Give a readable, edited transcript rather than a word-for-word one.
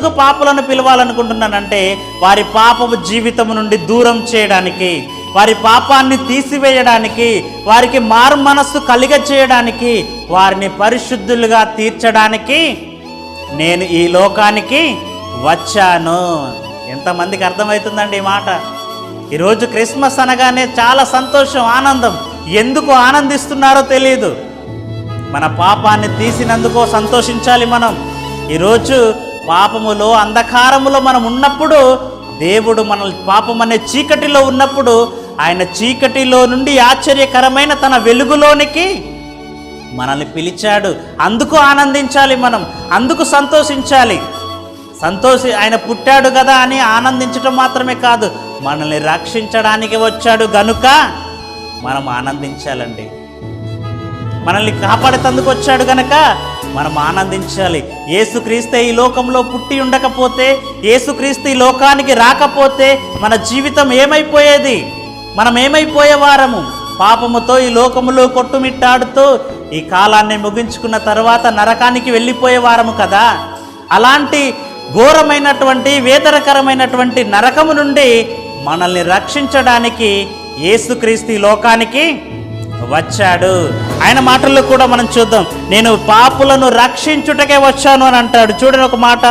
ఎందుకు పాపులను పిలవాలనుకుంటున్నానంటే వారి పాపపు జీవితం నుండి దూరం చేయడానికి, వారి పాపాన్ని తీసివేయడానికి, వారికి మారు మనస్సు కలిగ చేయడానికి, వారిని పరిశుద్ధులుగా తీర్చడానికి నేను ఈ లోకానికి వచ్చాను. ఎంతమందికి అర్థమవుతుందండి ఈ మాట? ఈరోజు క్రిస్మస్ అనగానే చాలా సంతోషం, ఆనందం. ఎందుకు ఆనందిస్తున్నారో తెలియదు. మన పాపాన్ని తీసినందుకో సంతోషించాలి మనం. ఈరోజు పాపములో, అంధకారములో మనం ఉన్నప్పుడు, దేవుడు మనల్ని పాపం అనే చీకటిలో ఉన్నప్పుడు ఆయన చీకటిలో నుండి ఆశ్చర్యకరమైన తన వెలుగులోనికి మనల్ని పిలిచాడు. అందుకు ఆనందించాలి మనం, అందుకు సంతోషించాలి. ఆయన పుట్టాడు కదా అని ఆనందించడం మాత్రమే కాదు, మనల్ని రక్షించడానికి వచ్చాడు గనుక మనం ఆనందించాలండి. మనల్ని కాపాడేందుకు వచ్చాడు గనక మనం ఆనందించాలి. యేసుక్రీస్తు ఈ లోకంలో పుట్టి ఉండకపోతే, యేసుక్రీస్తు ఈ లోకానికి రాకపోతే మన జీవితం ఏమైపోయేది? మనం ఏమైపోయేవారము? పాపముతో ఈ లోకములో కొట్టుమిట్టాడుతూ ఈ కాలాన్ని ముగించుకున్న తర్వాత నరకానికి వెళ్ళిపోయేవారము కదా. అలాంటి ఘోరమైనటువంటి, వేదనకరమైనటువంటి నరకము నుండి మనల్ని రక్షించడానికి యేసుక్రీస్తు ఈ లోకానికి వచ్చాడు. ఆయన మాటల్లో కూడా మనం చూద్దాం, నేను పాపులను రక్షించుటకే వచ్చాను అని అంటాడు. చూడండి ఒక మాట,